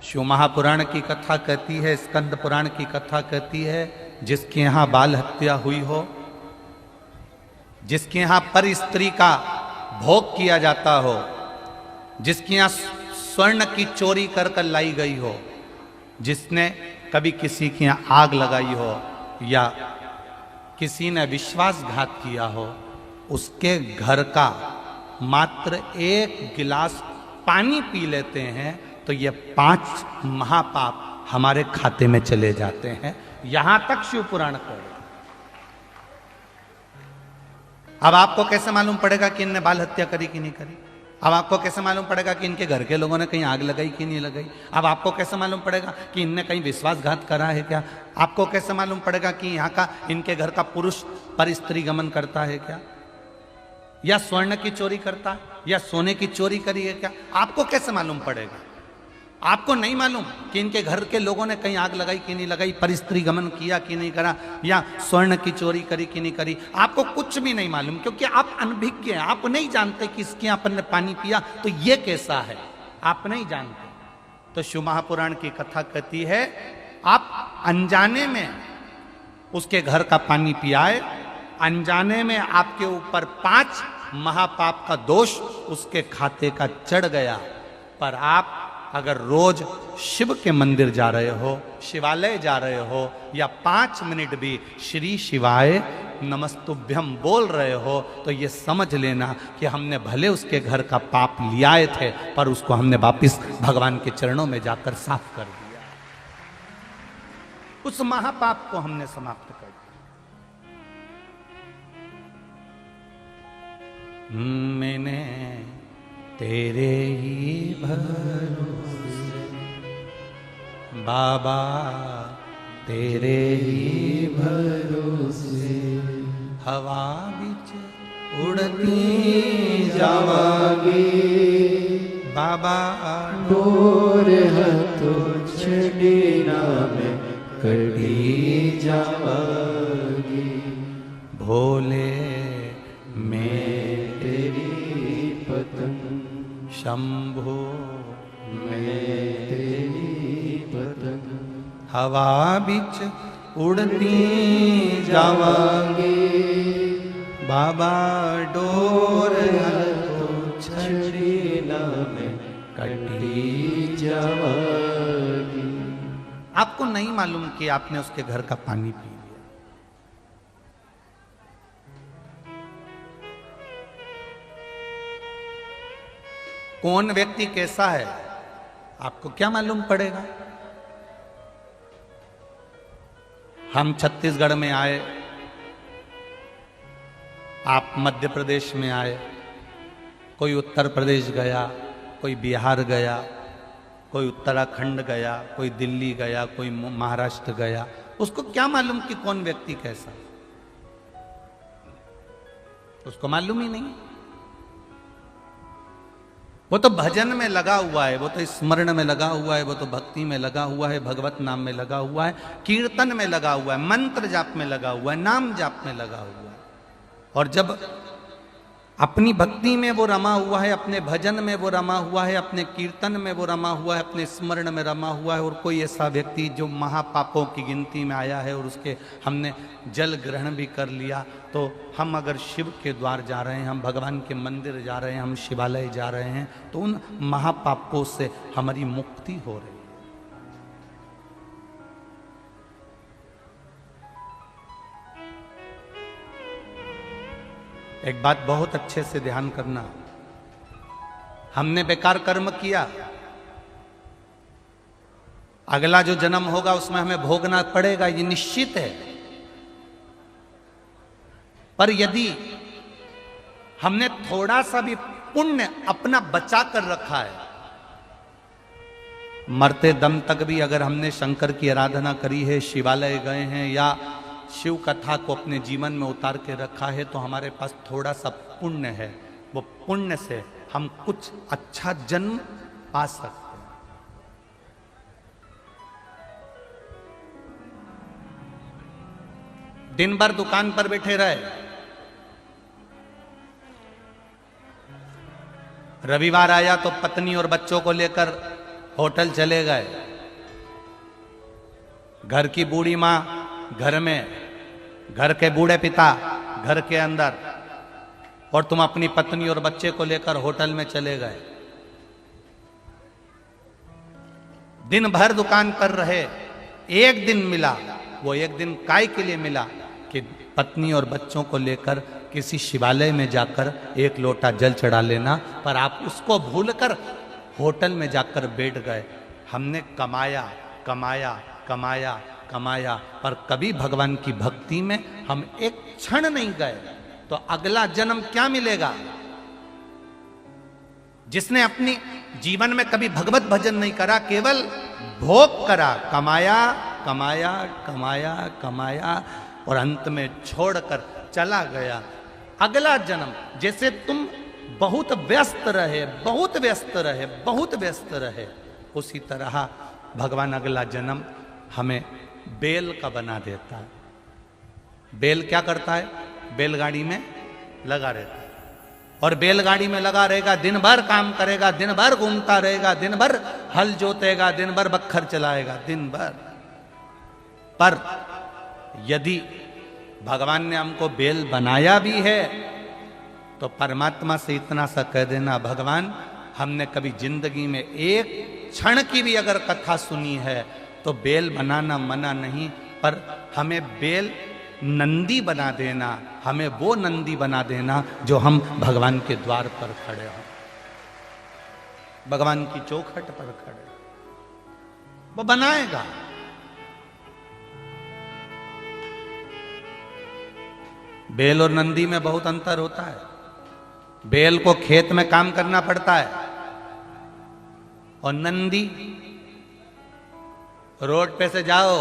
शिव महापुराण की कथा कहती है, स्कंद पुराण की कथा कहती है, जिसके यहां बाल हत्या हुई हो, जिसके यहां पर स्त्री का भोग किया जाता हो, जिसके यहां स्वर्ण की चोरी कर कर लाई गई हो, जिसने कभी किसी के यहां आग लगाई हो या किसी ने विश्वासघात किया हो, उसके घर का मात्र एक गिलास पानी पी लेते हैं तो ये 5 महापाप हमारे खाते में चले जाते हैं। यहां तक शिव पुराण कर। अब आपको कैसे मालूम पड़ेगा कि इनने बाल हत्या करी कि नहीं करी? अब आपको कैसे मालूम पड़ेगा कि इनके घर के लोगों ने कहीं आग लगाई कि नहीं लगाई? अब आपको कैसे मालूम पड़ेगा कि इनने कहीं विश्वासघात करा है क्या? आपको कैसे मालूम पड़ेगा कि यहाँ का इनके घर का पुरुष पर स्त्री गमन करता है क्या, या स्वर्ण की चोरी करता है, या सोने की चोरी करी है क्या? आपको कैसे मालूम पड़ेगा? आपको नहीं मालूम कि इनके घर के लोगों ने कहीं आग लगाई कि नहीं लगाई, पर स्त्री गमन किया कि नहीं करा, या स्वर्ण की चोरी करी कि नहीं करी? आपको कुछ भी नहीं मालूम, क्योंकि आप अनभिज्ञ हैं। आप नहीं जानते कि इसके अपन ने पानी पिया तो ये कैसा है, आप नहीं जानते। तो शिव महापुराण की कथा कहती है, आप अनजाने में उसके घर का पानी पियाए, अनजाने में आपके ऊपर 5 महापाप का दोष उसके खाते का चढ़ गया। पर आप अगर रोज शिव के मंदिर जा रहे हो, शिवालय जा रहे हो, या 5 मिनट भी श्री शिवाय नमस्तुभ्यम बोल रहे हो, तो ये समझ लेना कि हमने भले उसके घर का पाप लियाए थे, पर उसको हमने वापिस भगवान के चरणों में जाकर साफ कर दिया। उस महापाप को हमने समाप्त कर दिया। मैंने तेरे ही भरोसे बाबा, तेरे ही भरोसे हवा बिच उड़ती जावांगी बाबा, डोर हथो छड़ी ना में कड़ी जावांगी। भोले मैं तेरी पतंग, शंभो मैं तेरी पतंग, हवा बिच उड़ती जावांगी बाबा, डोर तो छड़ी ना में कटी जावांगी। आपको नहीं मालूम कि आपने उसके घर का पानी पी लिया। कौन व्यक्ति कैसा है आपको क्या मालूम पड़ेगा? हम छत्तीसगढ़ में आए, आप मध्य प्रदेश में आए, कोई उत्तर प्रदेश गया, कोई बिहार गया, कोई उत्तराखंड गया, कोई दिल्ली गया, कोई महाराष्ट्र गया। उसको क्या मालूम कि कौन व्यक्ति कैसा? उसको मालूम ही नहीं। वो तो भजन में लगा हुआ है, वो तो स्मरण में लगा हुआ है, वो तो भक्ति में लगा हुआ है, भगवत नाम में लगा हुआ है, कीर्तन में लगा हुआ है, मंत्र जाप में लगा हुआ है, नाम जाप में लगा हुआ है। और जब अपनी भक्ति में वो रमा हुआ है, अपने भजन में वो रमा हुआ है, अपने कीर्तन में वो रमा हुआ है, अपने स्मरण में रमा हुआ है, और कोई ऐसा व्यक्ति जो महापापों की गिनती में आया है और उसके हमने जल ग्रहण भी कर लिया, तो हम अगर शिव के द्वार जा रहे हैं, हम भगवान के मंदिर जा रहे हैं, हम शिवालय जा रहे हैं, तो उन महापापों से हमारी मुक्ति हो रही है। एक बात बहुत अच्छे से ध्यान करना, हमने बेकार कर्म किया, अगला जो जन्म होगा उसमें हमें भोगना पड़ेगा, ये निश्चित है। पर यदि हमने थोड़ा सा भी पुण्य अपना बचा कर रखा है, मरते दम तक भी अगर हमने शंकर की आराधना करी है, शिवालय गए हैं, या शिव कथा को अपने जीवन में उतार के रखा है, तो हमारे पास थोड़ा सा पुण्य है। वो पुण्य से हम कुछ अच्छा जन्म पा सकते हैं। दिन भर दुकान पर बैठे रहे, रविवार आया तो पत्नी और बच्चों को लेकर होटल चले गए, घर की बूढ़ी माँ घर में, घर के बूढ़े पिता घर के अंदर, और तुम अपनी पत्नी और बच्चे को लेकर होटल में चले गए। दिन भर दुकान पर रहे, एक दिन मिला, वो एक दिन काय के लिए मिला कि पत्नी और बच्चों को लेकर किसी शिवालय में जाकर एक लोटा जल चढ़ा लेना, पर आप उसको भूलकर होटल में जाकर बैठ गए। हमने कमाया कमाया कमाया कमाया, पर कभी भगवान की भक्ति में हम एक क्षण नहीं गए, तो अगला जन्म क्या मिलेगा? जिसने अपनी जीवन में कभी भगवत भजन नहीं करा, केवल भोग करा, कमाया कमाया कमाया कमाया और अंत में छोड़कर चला गया। अगला जन्म, जैसे तुम बहुत व्यस्त रहे, बहुत व्यस्त रहे, बहुत व्यस्त रहे, उसी तरह भगवान अगला जन्म हमें बेल का बना देता है। बेल क्या करता है? बैलगाड़ी में लगा रहता है, और बैलगाड़ी में लगा रहेगा, दिन भर काम करेगा, दिन भर घूमता रहेगा, दिन भर हल जोतेगा, दिन भर बखर चलाएगा, दिन भर। पर यदि भगवान ने हमको बेल बनाया भी है, तो परमात्मा से इतना सा कह देना, भगवान हमने कभी जिंदगी में एक क्षण की भी अगर कथा सुनी है तो बेल बनाना मना नहीं, पर हमें बेल नंदी बना देना, हमें वो नंदी बना देना जो हम भगवान के द्वार पर खड़े हों, भगवान की चौखट पर खड़े, वो बनाएगा। बेल और नंदी में बहुत अंतर होता है। बेल को खेत में काम करना पड़ता है, और नंदी रोड पे से जाओ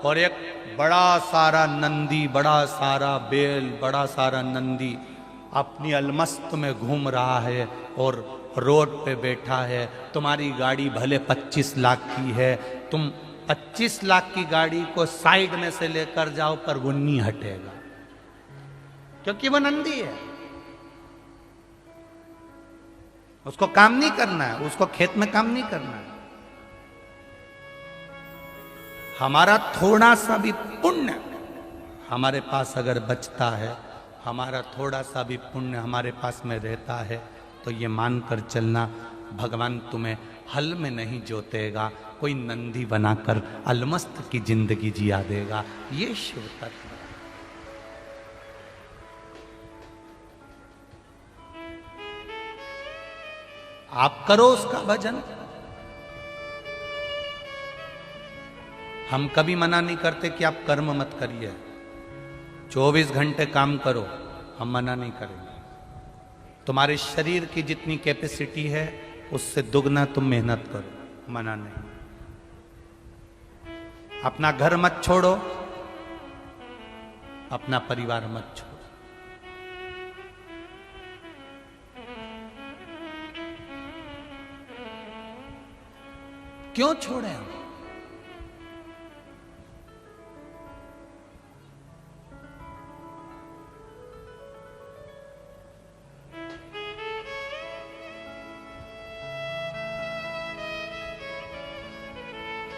और एक बड़ा सारा नंदी, बड़ा सारा बेल, बड़ा सारा नंदी अपनी अलमस्त में घूम रहा है और रोड पे बैठा है। तुम्हारी गाड़ी भले 25 लाख की है, तुम 25 लाख की गाड़ी को साइड में से लेकर जाओ, पर वो नहीं हटेगा, क्योंकि वो नंदी है, उसको काम नहीं करना है, उसको खेत में काम नहीं करना है। हमारा थोड़ा सा भी पुण्य हमारे पास अगर बचता है, हमारा थोड़ा सा भी पुण्य हमारे पास में रहता है, तो ये मानकर चलना, भगवान तुम्हें हल में नहीं जोतेगा, कोई नंदी बनाकर अलमस्त की जिंदगी जिया देगा। ये शिव तत्व। आप करो उसका भजन। हम कभी मना नहीं करते कि आप कर्म मत करिए, 24 घंटे काम करो, हम मना नहीं करेंगे। तुम्हारे शरीर की जितनी कैपेसिटी है उससे दुगना तुम मेहनत करो, मना नहीं। अपना घर मत छोड़ो, अपना परिवार मत छोड़ो। क्यों छोड़े हम?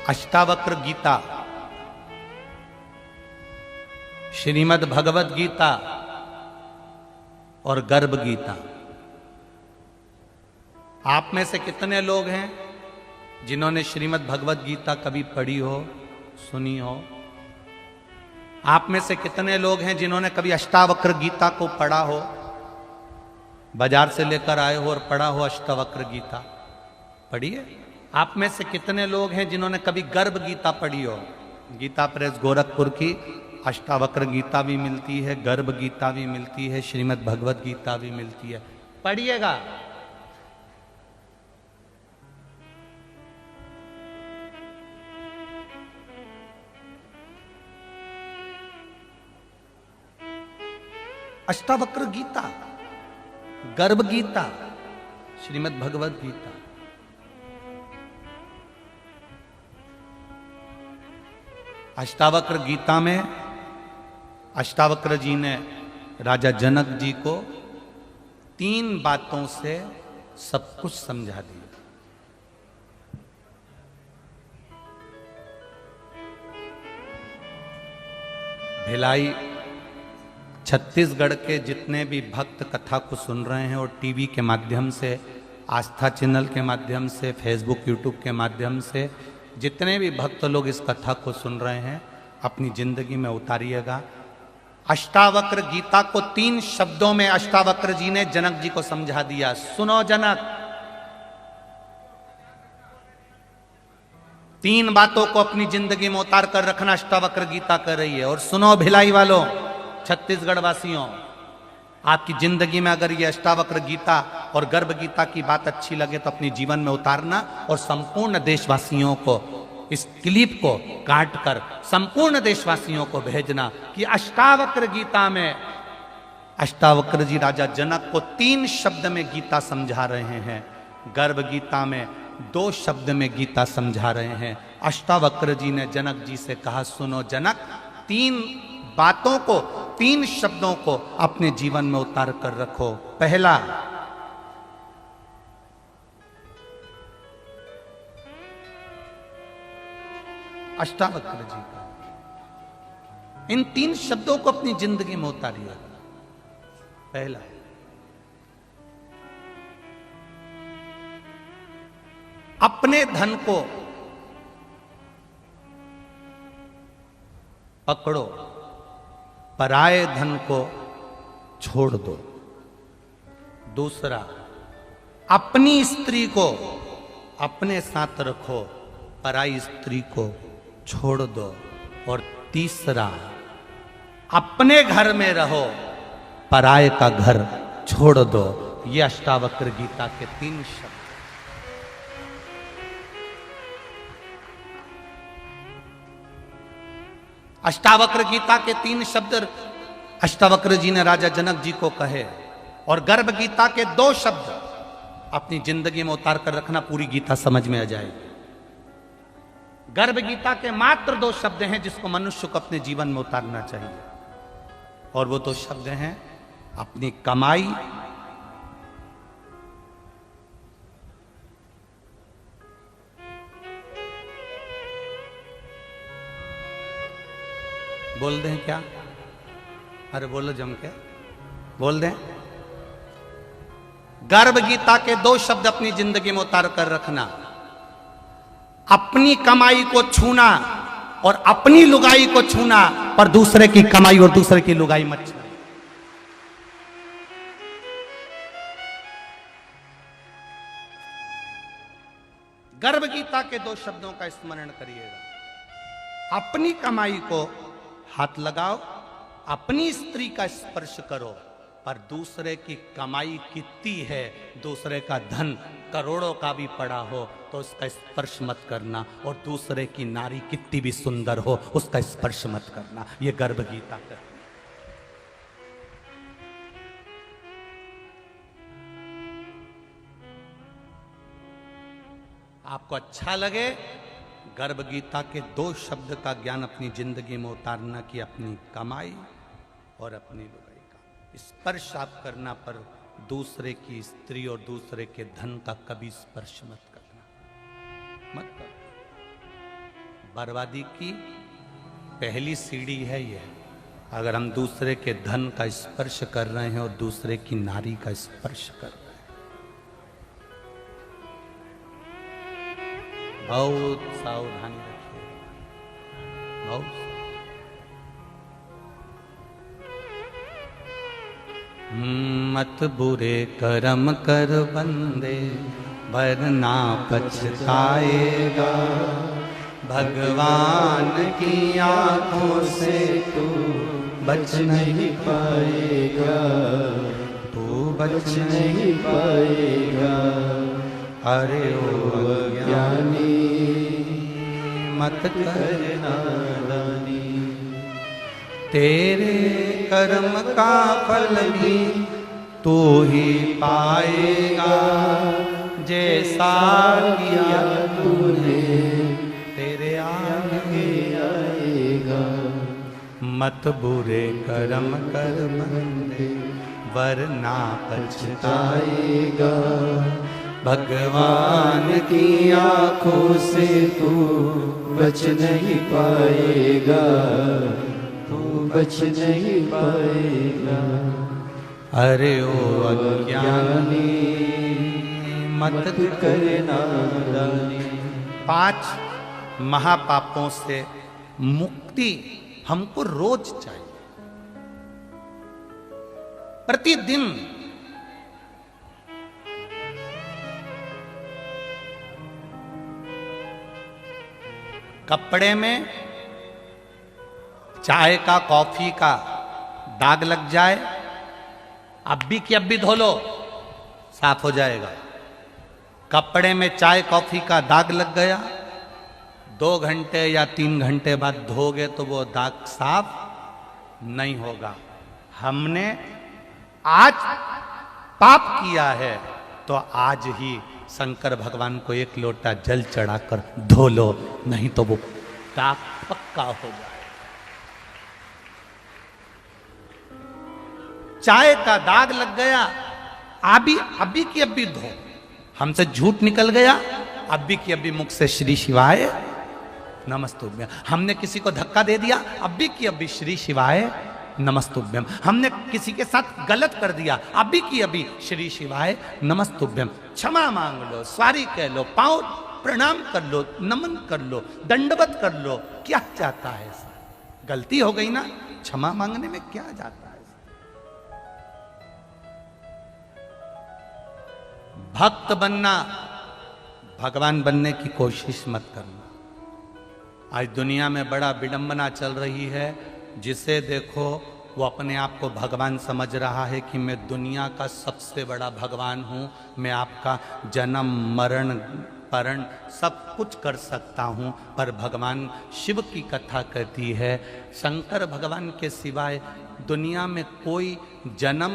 अष्टावक्र गीता, श्रीमद् भगवत गीता और गर्भ गीता, आप में से कितने लोग हैं जिन्होंने श्रीमद् भगवत गीता कभी पढ़ी हो, सुनी हो? आप में से कितने लोग हैं जिन्होंने कभी अष्टावक्र गीता को पढ़ा हो, बाजार से लेकर आए हो और पढ़ा हो अष्टावक्र गीता? पढ़िए। आप में से कितने लोग हैं जिन्होंने कभी गर्भ गीता पढ़ी हो? गीता प्रेस गोरखपुर की अष्टावक्र गीता भी मिलती है, गर्भ गीता भी मिलती है, श्रीमद् भगवत गीता भी मिलती है, पढ़िएगा। अष्टावक्र गीता, गर्भ गीता, श्रीमद् भगवत गीता। अष्टावक्र गीता में अष्टावक्र जी ने राजा जनक जी को 3 बातों से सब कुछ समझा दिया। भिलाई छत्तीसगढ़ के जितने भी भक्त कथा को सुन रहे हैं और टीवी के माध्यम से, आस्था चैनल के माध्यम से, फेसबुक यूट्यूब के माध्यम से जितने भी भक्त लोग इस कथा को सुन रहे हैं, अपनी जिंदगी में उतारिएगा। अष्टावक्र गीता को 3 शब्दों में अष्टावक्र जी ने जनक जी को समझा दिया। सुनो जनक, 3 बातों को अपनी जिंदगी में उतार कर रखना अष्टावक्र गीता कर रही है। और सुनो भिलाई वालों, छत्तीसगढ़ वासियों, आपकी जिंदगी में अगर ये अष्टावक्र गीता और गर्भ गीता की बात अच्छी लगे तो अपने जीवन में उतारना और संपूर्ण देशवासियों को इस क्लिप को काट कर संपूर्ण देशवासियों को भेजना कि अष्टावक्र गीता में अष्टावक्र जी राजा जनक को 3 शब्द में गीता समझा रहे हैं, गर्भ गीता में 2 शब्द में गीता समझा रहे हैं। अष्टावक्र जी ने जनक जी से कहा, सुनो जनक, 3 बातों को, 3 शब्दों को अपने जीवन में उतार कर रखो। पहला, अष्टावक्र जी का इन 3 शब्दों को अपनी जिंदगी में उतारिए। पहला, अपने धन को पकड़ो, पराये धन को छोड़ दो। दूसरा, अपनी स्त्री को अपने साथ रखो, पराई स्त्री को छोड़ दो। और तीसरा, अपने घर में रहो, पराये का घर छोड़ दो। ये अष्टावक्र गीता के 3 शब्द। अष्टावक्र गीता के 3 शब्द अष्टावक्र जी ने राजा जनक जी को कहे और गर्भ गीता के 2 शब्द अपनी जिंदगी में उतार कर रखना, पूरी गीता समझ में आ जाएगी। गर्भ गीता के मात्र 2 शब्द हैं जिसको मनुष्य को अपने जीवन में उतारना चाहिए, और वो 2 शब्द हैं अपनी कमाई बोल दें क्या? अरे बोलो जम के बोल दें। गर्भ गीता के 2 शब्द अपनी जिंदगी में उतार कर रखना, अपनी कमाई को छूना और अपनी लुगाई को छूना, पर दूसरे की कमाई और दूसरे की लुगाई मत छूना। गर्भ गीता के 2 शब्दों का स्मरण करिएगा। अपनी कमाई को हाथ लगाओ, अपनी स्त्री का स्पर्श करो, पर दूसरे की कमाई कितनी है, दूसरे का धन करोड़ों का भी पड़ा हो तो उसका स्पर्श मत करना, और दूसरे की नारी कितनी भी सुंदर हो उसका स्पर्श मत करना। ये गर्भ गीता है। आपको अच्छा लगे, गर्भ गीता के 2 शब्द का ज्ञान अपनी जिंदगी में उतारना कि अपनी कमाई और अपनी लुगाई का स्पर्श आप करना, पर दूसरे की स्त्री और दूसरे के धन का कभी स्पर्श मत करना, मत करो। बर्बादी की पहली सीढ़ी है ये, अगर हम दूसरे के धन का स्पर्श कर रहे हैं और दूसरे की नारी का स्पर्श कर रहे हैं। बहुत सावधानी रखिए, बहुत। मत बुरे कर्म कर बंदे, वरना पछताएगा। भगवान की आंखों से तू बच नहीं पाएगा, तू बच नहीं पाएगा। अरे ओ अज्ञानी मत कर नादानी, तेरे कर्म का फल भी तू ही पाएगा। जैसा किया तूने तेरे आगे आएगा। मत बुरे कर्म कर बंदे, वरना पछताएगा। भगवान की आंखों से तू बच नहीं पाएगा, तू बच नहीं पाएगा। अरे ओ अज्ञानी मत करना नादानी। 5 महापापों से मुक्ति हमको रोज चाहिए, प्रतिदिन। कपड़े में चाय का कॉफी का दाग लग जाए, अभी की अभी धो लो, साफ हो जाएगा। कपड़े में चाय कॉफी का दाग लग गया, 2 घंटे या 3 घंटे बाद धोगे तो वो दाग साफ नहीं होगा। हमने आज पाप किया है तो आज ही शंकर भगवान को 1 लोटा जल चढ़ाकर धो लो, नहीं तो वो दाग पक्का हो जाए। चाय का दाग लग गया, अभी की अभी धो। हमसे झूठ निकल गया, अभी की अभी मुख से श्री शिवाय नमस्तुभ्यम। हमने किसी को धक्का दे दिया, अभी की अभी श्री शिवाय नमस्तुभ्यम। हमने किसी के साथ गलत कर दिया, अभी की अभी श्री शिवाय नमस्तुभ्यम। क्षमा मांग लो, सॉरी कह लो, पांव प्रणाम कर लो, नमन कर लो, दंडवत कर लो। क्या जाता है? गलती हो गई ना, क्षमा मांगने में क्या जाता है? भक्त बनना, भगवान बनने की कोशिश मत करना। आज दुनिया में बड़ा विडंबना चल रही है, जिसे देखो वो अपने आप को भगवान समझ रहा है कि मैं दुनिया का सबसे बड़ा भगवान हूँ, मैं आपका जन्म मरण परण सब कुछ कर सकता हूँ। पर भगवान शिव की कथा कहती है, शंकर भगवान के सिवाय दुनिया में कोई जन्म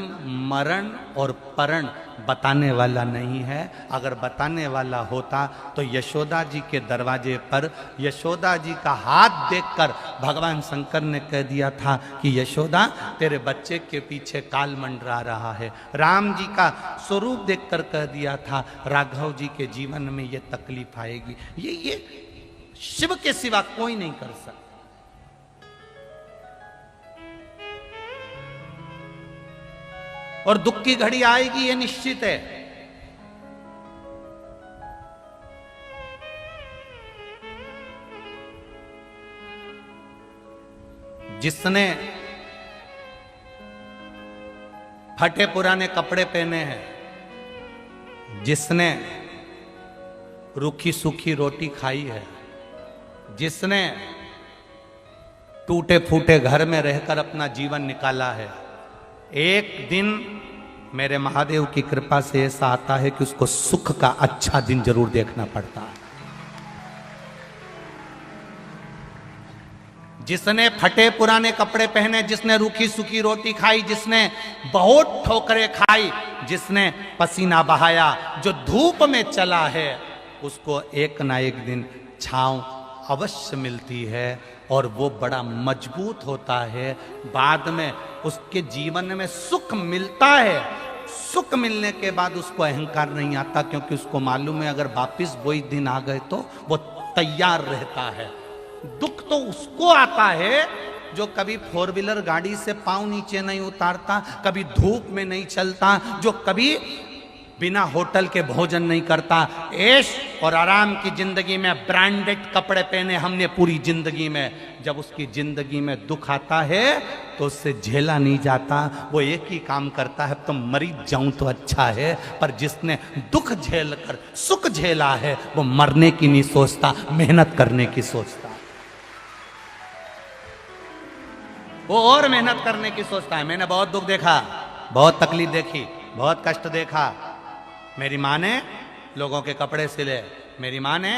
मरण और परण बताने वाला नहीं है। अगर बताने वाला होता तो यशोदा जी के दरवाजे पर यशोदा जी का हाथ देखकर भगवान शंकर ने कह दिया था कि यशोदा तेरे बच्चे के पीछे काल मंडरा रहा है। राम जी का स्वरूप देखकर कह दिया था राघव जी के जीवन में ये तकलीफ आएगी। ये शिव के सिवा कोई नहीं कर सकता। और दुख की घड़ी आएगी, ये निश्चित है। जिसने फटे पुराने कपड़े पहने हैं, जिसने रूखी सूखी रोटी खाई है, जिसने टूटे फूटे घर में रहकर अपना जीवन निकाला है, एक दिन मेरे महादेव की कृपा से ऐसा आता है कि उसको सुख का अच्छा दिन जरूर देखना पड़ता है। जिसने फटे पुराने कपड़े पहने, जिसने रूखी सूखी रोटी खाई, जिसने बहुत ठोकरें खाई, जिसने पसीना बहाया, जो धूप में चला है, उसको एक ना एक दिन छांव अवश्य मिलती है और वो बड़ा मजबूत होता है। बाद में उसके जीवन में सुख मिलता है। सुख मिलने के बाद उसको अहंकार नहीं आता, क्योंकि उसको मालूम है अगर वापिस वही दिन आ गए तो वो तैयार रहता है। दुख तो उसको आता है जो कभी 4 व्हीलर गाड़ी से पांव नीचे नहीं उतारता, कभी धूप में नहीं चलता, जो कभी बिना होटल के भोजन नहीं करता। ऐश और आराम की जिंदगी में ब्रांडेड कपड़े पहने हमने पूरी जिंदगी में। जब उसकी जिंदगी में दुख आता है तो उससे झेला नहीं जाता। वो एक ही काम करता है, तो मरी जाऊं तो अच्छा है। पर जिसने दुख झेल कर सुख झेला है, वो मरने की नहीं सोचता, मेहनत करने की सोचता। वो और मेहनत करने की सोचता है। मैंने बहुत दुख देखा, बहुत तकलीफ देखी, बहुत कष्ट देखा। मेरी माँ ने लोगों के कपड़े सिले, मेरी माँ ने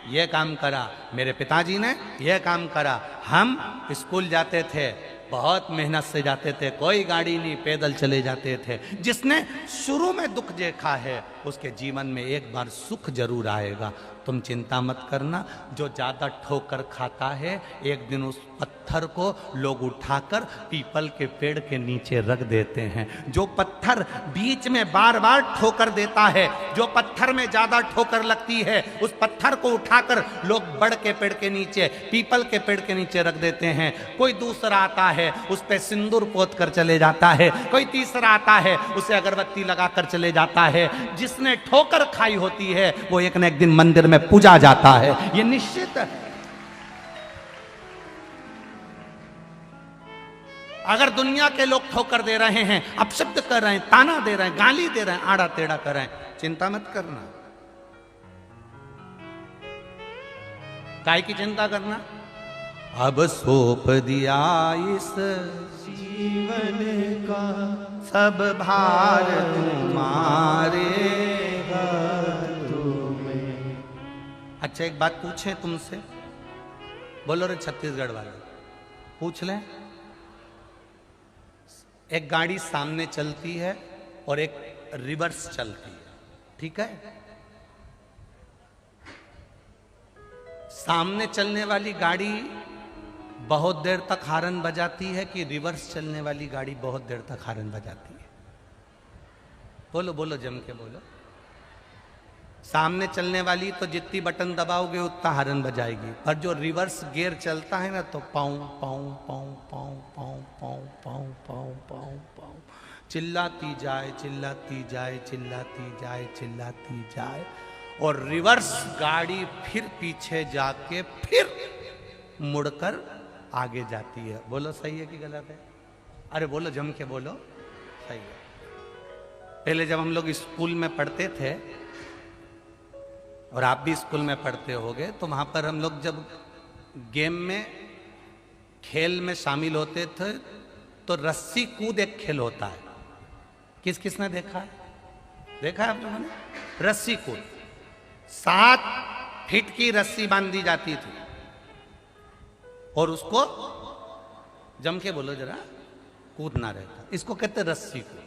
ये काम करा, मेरे पिताजी ने ये काम करा। हम स्कूल जाते थे, बहुत मेहनत से जाते थे, कोई गाड़ी नहीं, पैदल चले जाते थे। जिसने शुरू में दुख देखा है, उसके जीवन में एक बार सुख जरूर आएगा। तुम चिंता मत करना, जो ज्यादा ठोकर खाता है एक दिन उस पत्थर को लोग उठाकर पीपल के पेड़ के नीचे रख देते हैं। जो पत्थर बीच में बार बार ठोकर देता है, जो पत्थर में ज्यादा ठोकर लगती है, उस पत्थर को उठाकर लोग बड़ के पेड़ के नीचे, पीपल के पेड़ के नीचे रख देते हैं। कोई दूसरा आता है, उस पे सिंदूर पोत कर चले जाता है। कोई तीसरा आता है, उसे अगरबत्ती लगाकर चले जाता है। जिसने ठोकर खाई होती है वो एक न एक दिन मंदिर में पूजा जाता है, ये निश्चित है। अगर दुनिया के लोग ठोकर दे रहे हैं, अपशब्द कर रहे हैं, ताना दे रहे हैं, गाली दे रहे हैं, आड़ा टेढ़ा कर रहे हैं, चिंता मत करना। काय की चिंता करना? अब सौंप दिया इस जीवन का सब भार तुम्हारे। अच्छा एक बात पूछे तुमसे, बोलो रे छत्तीसगढ़ वाले, पूछ लें। एक गाड़ी सामने चलती है और एक रिवर्स चलती है, ठीक है? सामने चलने वाली गाड़ी बहुत देर तक हॉर्न बजाती है कि रिवर्स चलने वाली गाड़ी बहुत देर तक हॉर्न बजाती है? बोलो बोलो, जम के बोलो। सामने चलने वाली तो जितनी बटन दबाओगे उतना हॉर्न बजाएगी, पर जो रिवर्स गियर चलता है ना तो पाऊं पाऊं पाऊं पाऊं पाऊं पाऊं पाऊं पाऊं पाऊं पाऊं चिल्लाती जाए, चिल्लाती जाए, चिल्लाती जाए, चिल्लाती जाए, और रिवर्स गाड़ी फिर पीछे जाके फिर मुड़कर आगे जाती है। बोलो सही है कि गलत है? अरे बोलो, जम के बोलो, सही है। पहले जब हम लोग स्कूल में पढ़ते थे, और आप भी स्कूल में पढ़ते होगे, तो वहां पर हम लोग जब गेम में, खेल में शामिल होते थे तो रस्सी कूद एक खेल होता है। किस किसने देखा है? देखा है आप लोगों ने? रस्सी कूद, 7 फीट की रस्सी बांधी जाती थी और उसको, जम के बोलो जरा, कूदना रहता। इसको कहते रस्सी कूद।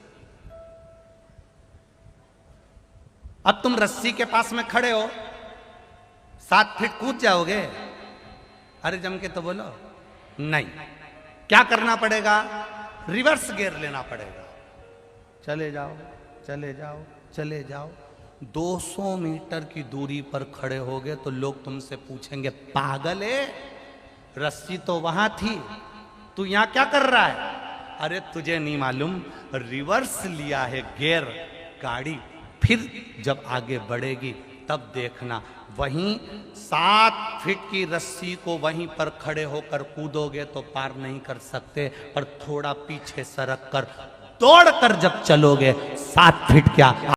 अब तुम रस्सी के पास में खड़े हो, 7 फीट कूद जाओगे? अरे जम के तो बोलो, नहीं। क्या करना पड़ेगा? रिवर्स गियर लेना पड़ेगा। चले जाओ, चले जाओ, चले जाओ। 200 मीटर की दूरी पर खड़े होगे तो लोग तुमसे पूछेंगे, पागल है, रस्सी तो वहां थी, तू यहां क्या कर रहा है? अरे तुझे नहीं मालूम, रिवर्स लिया है गियर गाड़ी, फिर जब आगे बढ़ेगी तब देखना। वहीं 7 फीट की रस्सी को वहीं पर खड़े होकर कूदोगे तो पार नहीं कर सकते, पर थोड़ा पीछे सरक कर दौड़ कर जब चलोगे 7 फीट क्या